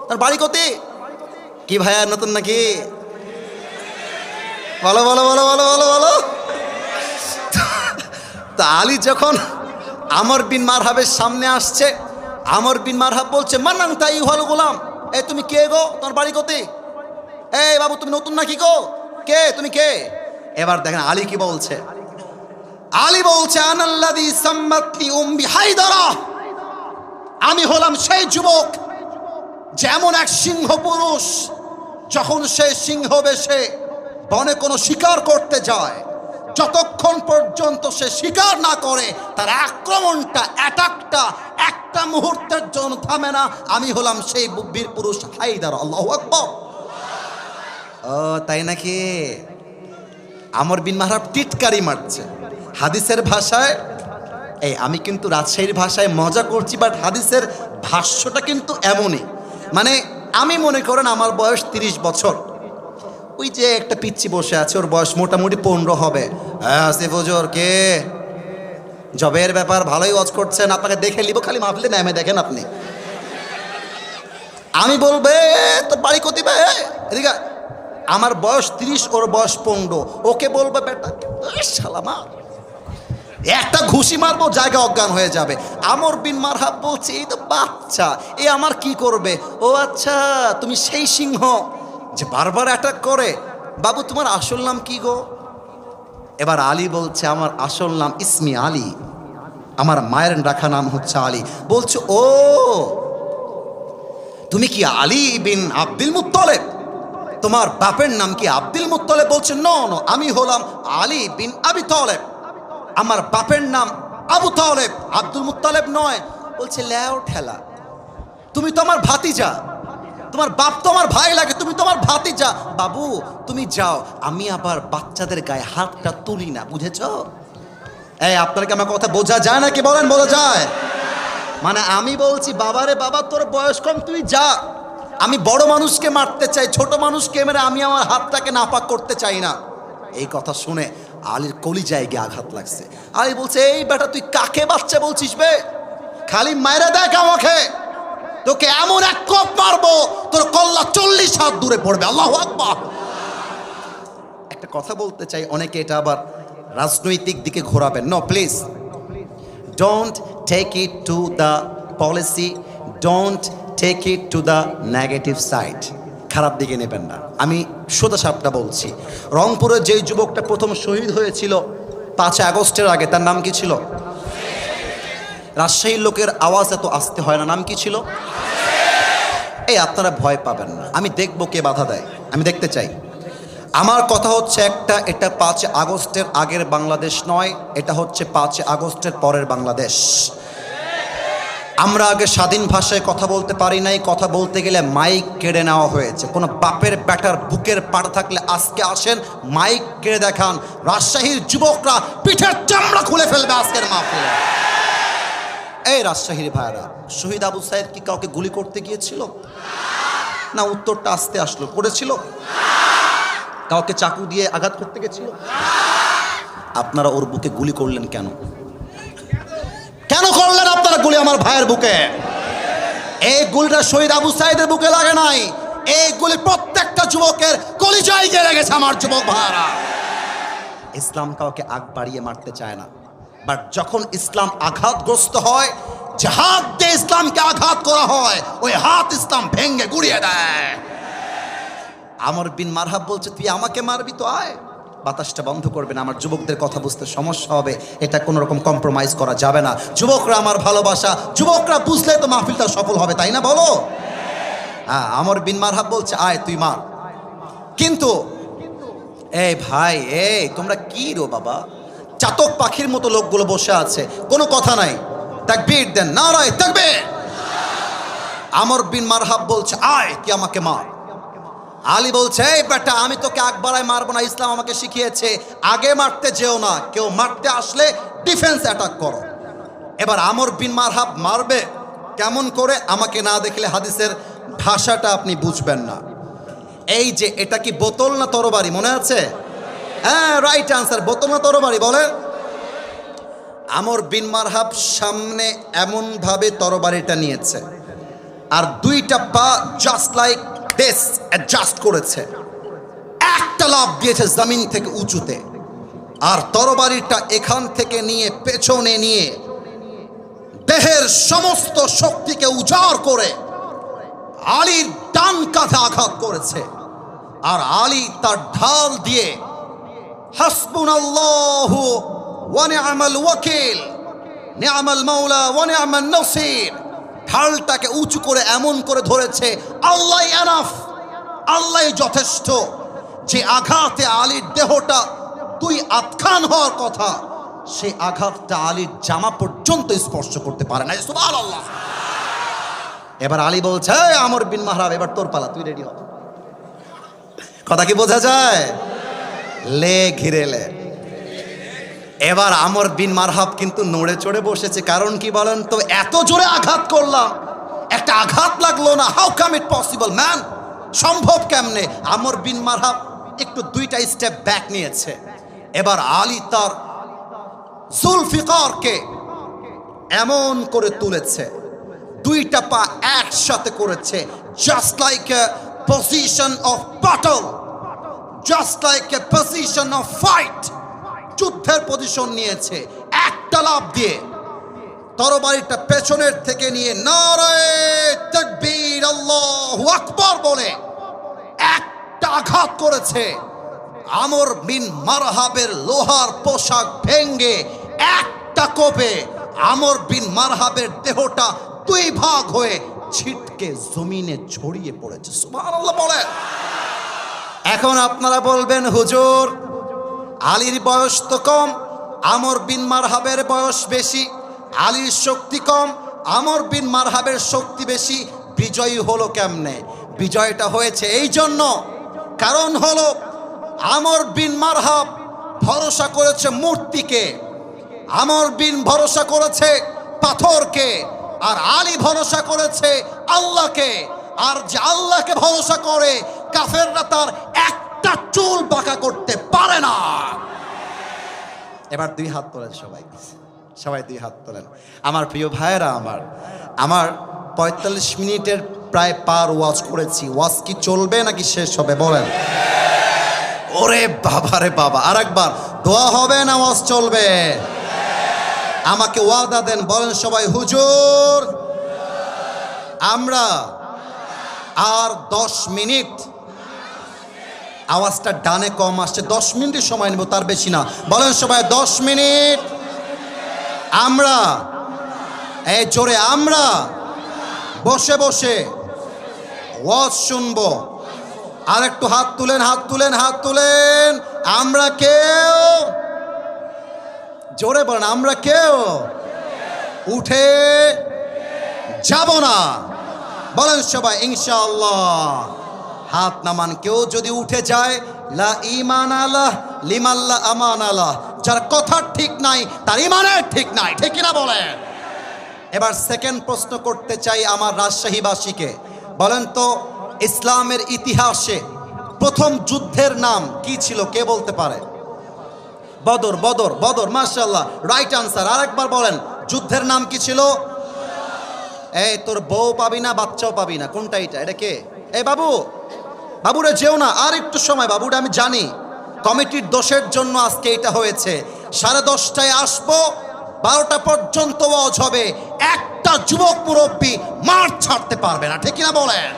তার বাড়ি কোথায়? কি ভাইয়া নতুন নাকি? বলো বলো বলো বলো বলো বলো। তা আলী যখন আমর বিন মারহাবের সামনে আসছে, আমর বিন মারহাব বলছে, মান্নান তাই হল গোলাম, এই তুমি কে গো, তোমার বাড়ি কোথায়? এই বাবু তুমি নতুন নাকি গো, কে তুমি কে? এবার দেখেন আলী কি বলছে। আলী বলছে আনাল্লাযী সাম্মাতনি উম্মি হায়দারা, আমি হলাম সেই যুবক যেমন এক সিংহ পুরুষ যখন সে সিংহ বেশে বনে কোনো শিকার করতে যায়, যতক্ষণ পর্যন্ত সে শিকার না করে তার আক্রমণটা অ্যাটাকটা একটা মুহূর্তের জন্য থামে না, আমি হলাম সেই বীর পুরুষ হায়দার। আল্লাহু আকবার। ও তাই নাকি? আমর বিন মাহরাব টিটকারি মারছে হাদিসের ভাষায়। এই আমি কিন্তু রাজশাহীর ভাষায় মজা করছি, বাট হাদিসের ভাষ্যটা কিন্তু এমনই। মানে আমি মনে করেন আমার বয়স 30 বছর, ওই যে একটা পিচ্চি বসে আছে ওর বয়স মোটামুটি 15 হবে। হ্যাঁ আসিফ হুজুর কে, জবের ব্যাপার ভালোই ওয়াজ করছেন, আপনাকে দেখে নিব, খালি মাহফিলে নামে দেখেন আপনি। আমি বলবে তোর বাড়ি কোথায় বে, এদিকে। আমার বয়স 30, ওর বয়স 15, ওকে বলবে বেটা সালামা, একটা ঘুষি মারবো জায়গা অজ্ঞান হয়ে যাবে। আমর বিন মারহাব বলছে এই তো বাচ্চা, এ আমার কি করবে? ও আচ্ছা তুমি সেই সিংহ যে বারবার অ্যাটাক করে। বাবু তোমার আসল নাম কি গো? এবার আলী বলছে আমার আসল নাম ইসমি আলী, আমার মায়ের রাখা নাম হচ্ছে আলী। বলছে ও তুমি কি আলী বিন আব্দুল মুত্তালিব, তোমার বাপের নাম কি আব্দুল মুত্তালিব? বলছে নো নো, আমি হলাম আলী বিন আবি তালেব, আমার বাপের নাম আবু তালেব, আব্দুল মুত্তালিব নয়। বলছে লেও ঠেলা, তুমি তো আমার ভাতিজা, তোমার বাপ তো আমার ভাই লাগে, তুমি তো আমার ভাতিজা। বাবু তুমি যাও, আমি আবার বাচ্চাদের গায়ে হাতটা তুলি না, বুঝেছ? এই আপনাকে আমার কথা বোঝা যায় নাকি বলেন? বোঝা যায়? মানে আমি বলছি বাবারে বাবা তোর বয়স কম, তুই যা, আমি বড় মানুষকে মারতে চাই, ছোট মানুষকে মেরে আমি আমার হাতটাকে নাপাক করতে চাই না। এই কথা শুনে আলীর কলিজায় গিয়ে আঘাত লাগছে। আলী বলছে এই বেটা তুই কাকে বাচ্চা বলছিস বে, খালি মাইরা দেখ আমাকে, তোকে এমন এক কোপ মারবো তোর কল্লা 40 হাত দূরে পড়বে। আল্লাহু আকবার। একটা কথা বলতে চাই, অনেকে এটা আবার রাজনৈতিক দিকে ঘোরাবেন। No please, don't take it to the policy, don't take it to the negative side, খারাপ দিকে নেবেন না। আমি সোজা সাপটা বলছি, রংপুরের যেই যুবকটা প্রথম শহীদ হয়েছিল 5 আগস্টের আগে, তার নাম কি ছিল? রাজশাহীর লোকের আওয়াজ এত আসতে হয় না, নাম কি ছিল? এই আপনারা ভয় পাবেন না, আমি দেখব কে বাধা দেয়, আমি দেখতে চাই। আমার কথা হচ্ছে একটা, এটা 5 আগস্টের আগের বাংলাদেশ নয়, এটা হচ্ছে 5 আগস্টের পরের বাংলাদেশ। আমরা আগে স্বাধীন ভাষায় কথা বলতে পারি নাই, কথা বলতে গেলে মাইক কেড়ে নেওয়া হয়েছে। কোনো বাপের ব্যাটার বুকের পাড়া থাকলে আজকে আসেন, মাইক কেড়ে দেখান, রাজশাহীর যুবকরা পিঠের চামড়া খুলে ফেলবে আজকের মাহফিলে। এই রাজশাহীর ভাইরা, শহীদ আবু সাইদ কি কাউকে গুলি করতে গিয়েছিল? না, উত্তরটা আসতে আসলো, করেছিল? কাউকে চাকু দিয়ে আঘাত করতে গেছিল? আপনারা ওর বুকে গুলি করলেন কেন? কেন করলেন আপনারা গুলি আমার ভাইয়ের বুকে? এই গুলিটা শহীদ আবু সাইদের বুকে লাগে নাই, এই গুলি প্রত্যেকটা যুবকের কলিজায় গিয়ে লেগেছে আমার যুবক ভাইরা। ইসলাম কাউকে আগ বাড়িয়ে মারতে চায় না, বাট যখন ইসলাম আঘাতগ্রস্ত হয়, যে হাত দিয়ে ইসলামকে আঘাত করা হয়, ওই হাত ইসলাম ভেঙে গুড়িয়ে দেয়। আমর বিন মারহাব বলছে তুই আমাকে মারবি তো আয়, বাতাসটা বন্ধ করবে না, আমার যুবকদের কথা বুঝতে সমস্যা হবে, এটা কোনো রকম কম্প্রোমাইজ করা যাবে না। যুবকরা আমার ভালোবাসা, যুবকরা বুঝলে তো মাহফিলটা সফল হবে, তাই না বলো? হ্যাঁ, আমর বিন মারহাব বলছে আয় তুই মার। কিন্তু এই ভাই, এই তোমরা কি রো বাবা, চাতক পাখির মতো লোকগুলো বসে আছে, কোনো কথা নাই, তাকবীর দেন, নারায়ে তাকবীর। আমর বিন মারহাব বলছে আয় তুই আমাকে মার। আলী বলছে এই বেটা আমি তোকে আগ বাড়ায় মারবো না, ইসলাম আমাকে শিখিয়েছে আগে মারতে যেও না, কেউ মারতে আসলে ডিফেন্স অ্যাটাক করো। এবার আমর বিন মারহাব মারবে কেমন করে, আমাকে না দেখলে হাদিসের ভাষাটা আপনি বুঝবেন না। এই যে এটা কি বোতল না তরবারি, মনে আছে? হ্যাঁ, রাইট আনসার, বোতল না তরবারি বলে। আমর বিন মারহাব সামনে এমন ভাবে তরবারিটা নিয়েছে, আর দুইটা পা জাস্ট লাইক দিস অ্যাডজাস্ট করেছে, একটা লাফ দিয়েছে জমিন থেকে উঁচুতে, আর তরবারিটা এখান থেকে নিয়ে পেছনে নিয়ে দেহের সমস্ত শক্তিকে উজাড় করে আলীর ডান কাঁধে আঘাত করেছে। আর আলী তার ঢাল দিয়ে হাসবুনাল্লাহু ওয়া নি'মাল ওয়াকিল, নি'মাল মাওলা ওয়া নি'মান নাসির। ঢালটাকে উঁচু করে এমন করে ধরেছে, আল্লাহই এনাফ, আল্লাহই যথেষ্ট। যে আঘাতে আলীর দেহটা দুই আধখান হওয়ার কথা, সেই আঘাতটা আলীর জামা পর্যন্ত স্পর্শ করতে পারে না। সুবহানাল্লাহ। এবার আলী বলছে, আমর বিন মাহরাব, এবার তোর পালা, তুই রেডি হ। কথা কি বোঝা যায়? লে ঘিরে লে। এবার আমর বিন মারহাব কিন্তু নড়ে চড়ে বসেছে। কারণ কি বলেন তো? এত জোরে আঘাত করলাম, একটা আঘাত লাগলো না। How come it possible man? সম্ভব কেমনে? আমর বিন মারহাব একটু দুইটা স্টেপ ব্যাক নিয়েছে। এবার আলী তার জুলফিকারকে এমন করে তুলেছে, দুইটা পা একসাথে করেছে, just like a position of battle, just like a position of fight. যুদ্ধের পজিশন নিয়েছে। একটা লাফ দিয়ে তরবারিটা পেছনের থেকে নিয়ে নারায়ে তাকবীর আল্লাহু আকবার বলে একটা আঘাত করেছে। আমর বিন মারহাবের লোহার পোশাক ভেঙ্গে একটা কোপে আমর বিন মারহাবের দেহটা দুই ভাগ হয়ে ছিটকে জমিনে ছড়িয়ে পড়েছে। সুবহানাল্লাহ বলে। এখন আপনারা বলবেন, হুজুর আলীর বয়স তো কম, আমর বিন মারহাবের বয়স বেশি, আলীর শক্তি কম, আমর বিন মারহাবের শক্তি বেশি, বিজয়ী হলো কেমনে? বিজয়টা হয়েছে এই জন্য, কারণ হলো আমর বিন মারহাব ভরসা করেছে মূর্তিকে, আমর বিন ভরসা করেছে পাথরকে, আর আলী ভরসা করেছে আল্লাহকে। আর যে আল্লাহকে ভরসা করে, কাফেররা তার একটা চুল বাঁকা করতে পারে না। এবার দুই হাত তোলেন সবাই, সবাই দুই হাত তোলেন। আমার প্রিয় ভাইয়েরা, আমার 45 মিনিটের প্রায় পার ওয়াজ করেছি। ওয়াজ কি চলবে নাকি শেষ হবে বলেন? ওরে বাবা রে বাবা, আরেকবার দোয়া হবে না ওয়াজ চলবে? আমাকে ওয়াদা দেন, বলেন সবাই, হুজুর আমরা আর 10 মিনিট, আওয়াজটা ডানে কম আসছে, 10 মিনিটের সময় নেব, তার বেশি না। বলেন সবাই 10 মিনিট আমরা, এই জোরে, আমরা বসে বসে ওয়াজ শুনবো। আর একটু হাত তুলেন, হাত তুলেন, হাত তুলেন। আমরা কেউ, জোরে বলেন, আমরা কেউ উঠে যাব না। বলেন সবাই ইনশাআল্লাহ। হাত নামান। কেউ যদি উঠে যায়, লা ঈমান আলাহ লিমান লা আমান আলাহ, যার কথা ঠিক নাই তার ঈমানের ঠিক নাই, ঠিক কিনা বলেন? এবার সেকেন্ড প্রশ্ন করতে চাই আমার রাজশাহীবাসীকে। বলেন তো, ইসলামের ইতিহাসে প্রথম যুদ্ধের নাম কি ছিল? কে বলতে পারে? বদর, বদর, বদর। মাশাআল্লাহ, রাইট আনসার। আরেকবার বলেন, যুদ্ধের নাম কি ছিল? এই তোর বউ পাবি না, বাচ্চাও পাবি না, কোনটা এটা? এটা কে? এই বাবু, বাবুরে যেও না, আর একটু সময়। বাবুরে আমি জানি কমিটির দোষের জন্য আজকে এটা হয়েছে। 10:30টায় আসবো, 12টা পর্যন্ত ওয়াজ হবে। একটা যুবক মুরব্বী মাঠ ছাড়তে পারবে না, ঠিক কিনা বলেন?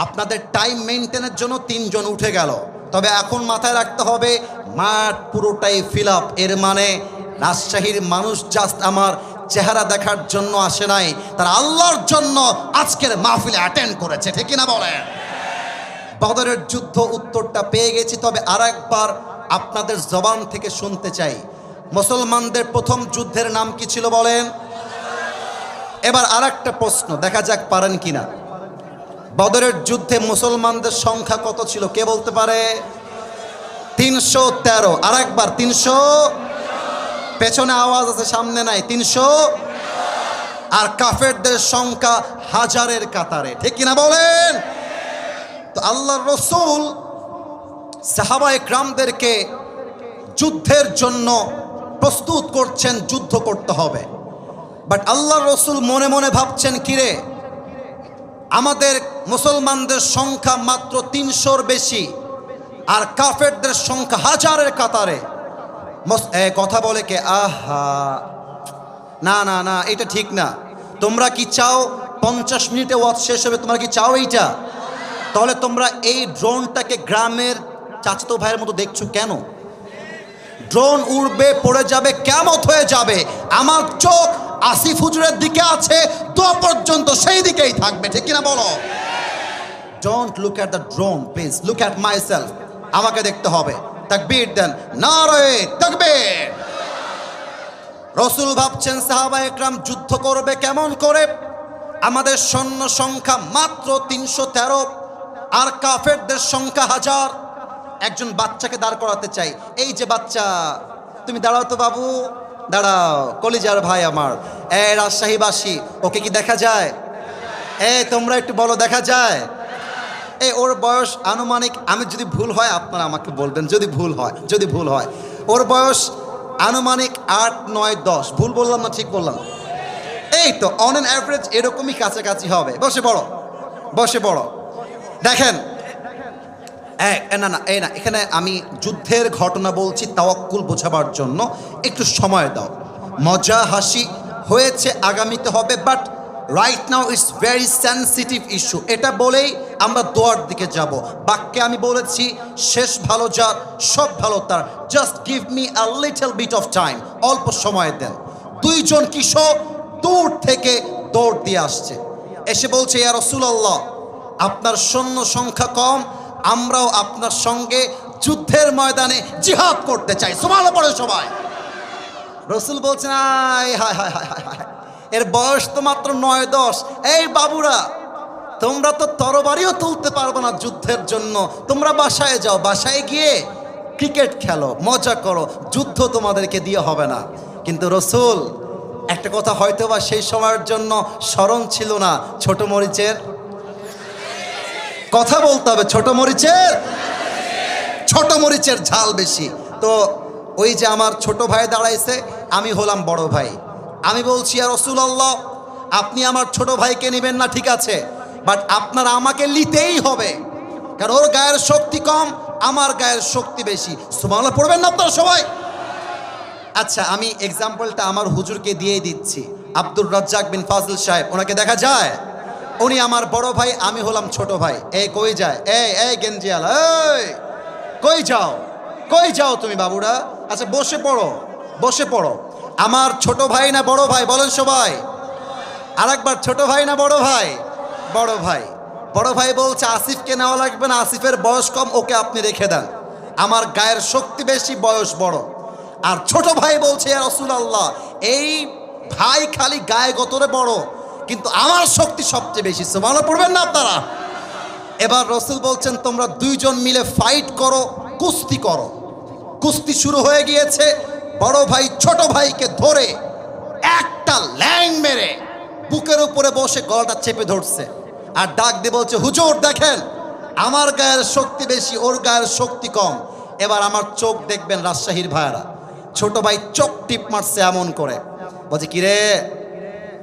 আপনাদের টাইম মেনটেনের জন্য 3 জন উঠে গেল, তবে এখন মাথায় রাখতে হবে মাঠ পুরোটাই ফিল আপ। এর মানে রাজশাহীর মানুষ জাস্ট আমার চেহারা দেখার জন্য আসে নাই, তারা আল্লাহর জন্য আজকের মাহফিলে অ্যাটেন্ড করেছে, ঠিক কিনা বলেন? বদরের যুদ্ধ উত্তরটা পেয়ে গেছি, তবে আরেকবার আপনাদের জবান থেকে শুনতে চাই, মুসলমানদের প্রথম যুদ্ধের নাম কি ছিল বলেন? এবার আরেকটা প্রশ্ন, দেখা যাক পারেন কিনা। বদরের যুদ্ধে মুসলমানদের সংখ্যা কত ছিল? কে বলতে পারে? 313। আরেকবার 300। পেছনে আওয়াজ আছে, সামনে নাই। 300। আর কাফেরদের সংখ্যা হাজারের কাতারে, ঠিক কিনা বলেন? তো আল্লাহর রাসূল সাহাবায়ে কেরামদেরকে যুদ্ধের জন্য প্রস্তুত করছেন, যুদ্ধ করতে হবে। বাট আল্লাহর রাসূল মনে মনে ভাবছেন, কিরে আমাদের মুসলমানদের সংখ্যা মাত্র 300-র বেশি, আর কাফেরদের সংখ্যা হাজারের কাতারে। কথা বলে কে? আহা, না না না, এটা ঠিক না। তোমরা কি চাও 50 মিনিটে ওয়াজ শেষ হবে? তোমরা কি চাও এইটা? তাহলে তোমরা এই ড্রোনটাকে গ্রামের চাচাতো ভাইয়ের মতো দেখছো কেন? ড্রোন উড়বে, পড়ে যাবে, কিয়ামত হয়ে যাবে। আমার চোখ আসিফ হুজুরের দিকে আছে, দোয়া পর্যন্ত সেই দিকেই থাকবে, ঠিক কিনা বলো? Don't look at the drone, please look at myself. আমাকে দেখতে হবে। তাকবীর দেন, নারে তাকবীর। রসুল ভাবছেন সাহাবা একরাম যুদ্ধ করবে কেমন করে? আমাদের সৈন্য সংখ্যা মাত্র 313, আর কাফেরদের সংখ্যা 1000। একজন বাচ্চাকে দাঁড় করাতে চাই। এই যে বাচ্চা, তুমি দাঁড়াও তো বাবু, দাঁড়াও, কলিজার ভাই আমার। রাজশাহীবাসী, ওকে কি দেখা যায়? তোমরা একটু বলো, দেখা যায়? ওর বয়স আনুমানিক, আমি যদি ভুল হয় আপনারা আমাকে বলবেন, যদি ভুল হয়। ওর বয়স আনুমানিক 8, 9, 10। ভুল বললাম না ঠিক বললাম? এই তো অন অ্যান অ্যাভারেজ এরকমই কাছাকাছি হবে। বসে পড়ো। দেখেন, না এখানে আমি যুদ্ধের ঘটনা বলছি তাওয়াক্কুল বোঝাবার জন্য, একটু সময় দাও। মজা হাসি হয়েছে, আগামীতে হবে, but right now it's very sensitive issue. এটা বলেই আমরা দোয়ার দিকে যাব। বাক্যে আমি বলেছি, শেষ ভালো যার সব ভালো তার, just give me a little bit of time, অল্প সময় দেন। দুইজন কিশোর দূর থেকে দৌড় দিয়ে আসছে, এসে বলছে, ইয়া রাসূলুল্লাহ, আপনার সৈন্য সংখ্যা কম, আমরাও আপনার সঙ্গে যুদ্ধের ময়দানে জিহাদ করতে চাই। সুবহানাল্লাহ পড়ে সবাই। রসুল বলছেন, হায় হায় হায় হায় হায়, এর বয়স তো মাত্র 9-10। এই বাবুরা, তোমরা তো তরবারিও তুলতে পারবে না যুদ্ধের জন্য, তোমরা বাসায় যাও, বাসায় গিয়ে ক্রিকেট খেলো, মজা করো, যুদ্ধ তোমাদেরকে দিয়ে হবে না। কিন্তু রসুল একটা কথা হয়তো বা সেই সময়ের জন্য স্মরণ ছিল না, ছোট মরিচের কথা বলতে হবে, ছোট মরিচের ঝাল বেশি। তো ওই যে আমার ছোট ভাই দাঁড়াইছে, আমি হলাম বড় ভাই। আমি বলছি, ইয়া রাসূলুল্লাহ, আপনি আমার ছোট ভাইকে নেবেন না ঠিক আছে, বাট আপনার আমাকে নিতেই হবে, কারণ ওর গায়ের শক্তি কম, আমার গায়ের শক্তি বেশি। সুবহানাল্লাহ পড়বেন না আপনারা সবাই? আচ্ছা, আমি এক্সাম্পলটা আমার হুজুরকে দিয়েই দিচ্ছি। আব্দুর রাজ্জাক বিন ফাজল সাহেব, ওনাকে দেখা যায়? উনি আমার বড় ভাই, আমি হলাম ছোট ভাই। কই যায়? গেঞ্জিয়াল, কই যাও তুমি বাবুরা? আচ্ছা বসে পড়ো। আমার ছোট ভাই না বড় ভাই বলেন সবাই? আরেকবার, ছোট ভাই না বড় ভাই? বড় ভাই বলছে, আসিফকে নেওয়া লাগবে না, আসিফের বয়স কম, ওকে আপনি রেখে দেন, আমার গায়ের শক্তি বেশি, বয়স বড়। আর ছোট ভাই বলছে, ইয়া রাসূলুল্লাহ, এই ভাই খালি গায়ে গতরে বড়, কিন্তু আমার শক্তি সবচেয়ে বেশি। সুবহানাল্লাহ পড়বেন না আপনারা? এবার রসুল বলছেন, তোমরা দুইজন মিলে ফাইট করো, কুস্তি করো। কুস্তি শুরু হয়ে গিয়েছে। বড় ভাই ছোট ভাইকে ধরে একটা ল্যাং মেরে বুকের উপরে বসে গলাটা চেপে ধরছে, আর ডাক দিয়ে বলছে, হুজুর দেখেন, আমার গায়ের শক্তি বেশি, ওর গায়ের শক্তি কম। এবার আমার চোখ দেখবেন রাজশাহীর ভাইরা, ছোট ভাই চোখ টিপ মারছে এমন করে, বলছে, কিরে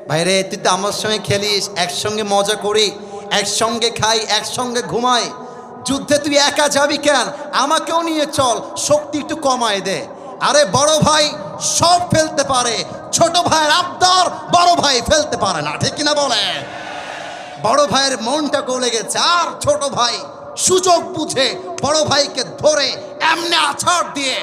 ভাইরে, তুই তো আমার সঙ্গে খেলিস, একসঙ্গে মজা করি, একসঙ্গে খাই, একসঙ্গে ঘুমাই, যুদ্ধে তুই একা যাবি কেন? আমাকেও নিয়ে চল, শক্তি একটু কমায় দে। আরে বড় ভাই সব ফেলতে পারে, ছোট ভাইয়ের আবদার বড় ভাই ফেলতে পারে না, ঠিক কিনা বলে? বড় ভাইয়ের মনটা গলে গেছে, আর ছোট ভাই সুযোগ বুঝে বড় ভাইকে ধরে এমনি আছাড় দিয়ে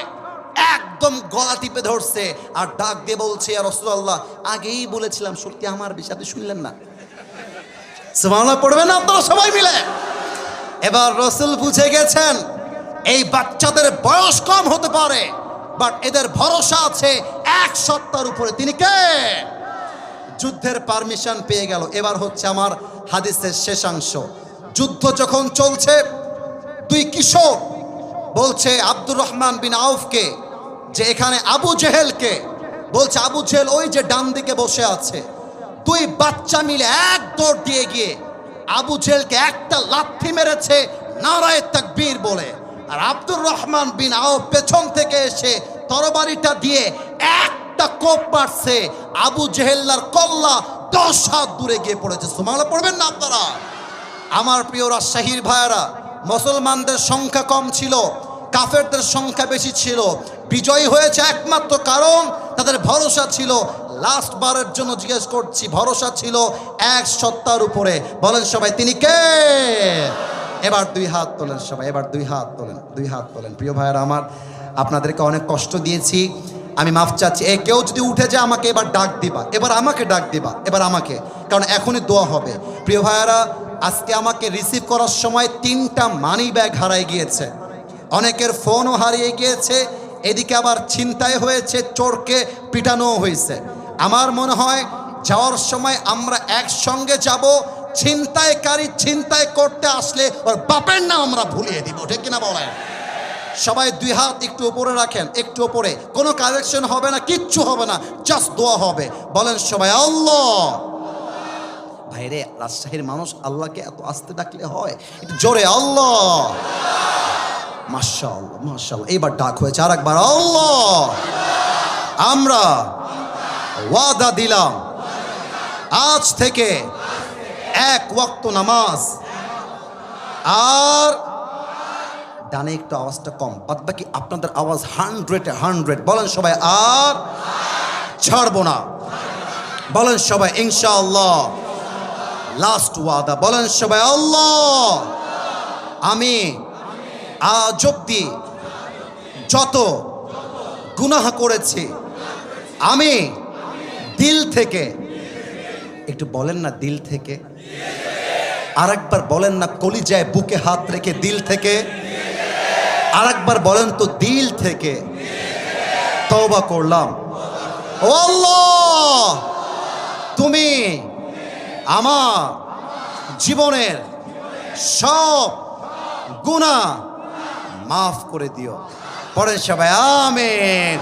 একদম গলা টিপে ধরছে, আর ডাক দিয়ে বলছে, ইয়া রাসূলুল্লাহ, আগেই বলেছিলাম শক্তি আমার বেশি, আপনি শুনলেন না? সুবহানাল্লাহ পড়বেন না আপনারা সবাই মিলে? এবার রসুল বুঝে গেছেন, এই বাচ্চাদের বয়স কম হতে পারে, বাট এদের ভরসা আছে এক সত্তার উপরে। তিনি কে? যুদ্ধের পারমিশন পেয়ে গেল। এবার হচ্ছে আমার হাদিসের শেষাংশ। যুদ্ধ যখন চলছে, দুই কিশোর বলছে আব্দুর রহমান বিন আউফকে যে এখানে আবু জেহেলকে, বলছে আবু জেহেল ওই যে ডান দিকে বসে আছে। দুই বাচ্চা মিলে এক দৌড় দিয়ে গিয়ে আবু জেহেলকে একটা লাথি মেরেছে নারায়ে তাকবীর বলে, আর আব্দুর রহমান বিন আউফ পেছন থেকে এসে তরবারিটা দিয়ে একটা কোপ মারছে, আবু জেহেল্লার কল্লা 10 হাত দূরে গিয়ে পড়েছে। সুবহানাল্লাহ পড়বেন না আপনারা? আমার প্রিয় রাজশাহীর ভাইয়েরা, মুসলমানদের সংখ্যা কম ছিল, কাফেরদের সংখ্যা বেশি ছিল। বিজয়ী হয়েছে একমাত্র কারণ তাদের ভরসা ছিল, লাস্ট বারের জন্য জিজ্ঞেস করছি, ভরসা ছিল এক সত্তার উপরে। বলেন সবাই, তিনি কে? এবার দুই হাত তোলেন সবাই, এবার দুই হাত তোলেন, দুই হাত তোলেন। প্রিয় ভাইয়েরা আমার, আপনাদেরকে অনেক কষ্ট দিয়েছি, আমি মাফ চাচ্ছি। কেউ যদি উঠে যায় আমাকে এবার ডাক দিবা, এবার আমাকে ডাক দিবা, এবার আমাকে, কারণ এখনই দোয়া হবে। প্রিয় ভাইয়ারা, আজকে আমাকে রিসিভ করার সময় 3টা মানি ব্যাগ হারাই গিয়েছে, অনেকের ফোনও হারিয়ে গিয়েছে, এদিকে আবার ছিনতাই হয়েছে, চোরকে পিটানো হয়েছে। আমার মনে হয় যাওয়ার সময় আমরা একসঙ্গে যাব, ছিনতাইকারী ছিনতাই করতে আসলে ওর বাপের নাম আমরা ভুলিয়ে দিব, ঠিক কিনা বলেন? সবাই 2 হাত একটু উপরে রাখেন, একটু উপরে, কোনো কালেকশন হবে না, কিচ্ছু হবে না, জাস্ট দোয়া হবে। বলেন সবাই আল্লাহ। ভাইরে, রাজশাহীর মানুষ আল্লাহকে এত আস্তে ডাকলে হয়? একটু জোরে আল্লাহ। মাশাআল্লাহ মাশাআল্লাহ, এবার ডাক হয়েছে, আর একবার আল্লাহ। আমরা ওয়াদা দিলাম আজ থেকে 1 ওয়াক্ত নামাজ, আর ডানে একটু আওয়াজটা কম, বাদ বাকি আপনাদের আওয়াজ 100-100। বলেন সবাই আর ছাড়বো না। বলেন সবাই ইনশাআল্লাহ। লাস্ট ওয়াদা, বলেন সবাই আল্লাহ। আমি আজ অব্দি যত গুনাহ করেছি, আমি দিল থেকে, একটু বলেন না দিল থেকে, আরেকবার বলেন না কলিজায় বুকে হাত রেখে দিল থেকে, আরেকবার বলেন তো দিল থেকে তওবা করলাম। ও আল্লাহ, তুমি আমার জীবনের সব গুনাহ মাফ করে দিও। পড়েন সবাই আমিন।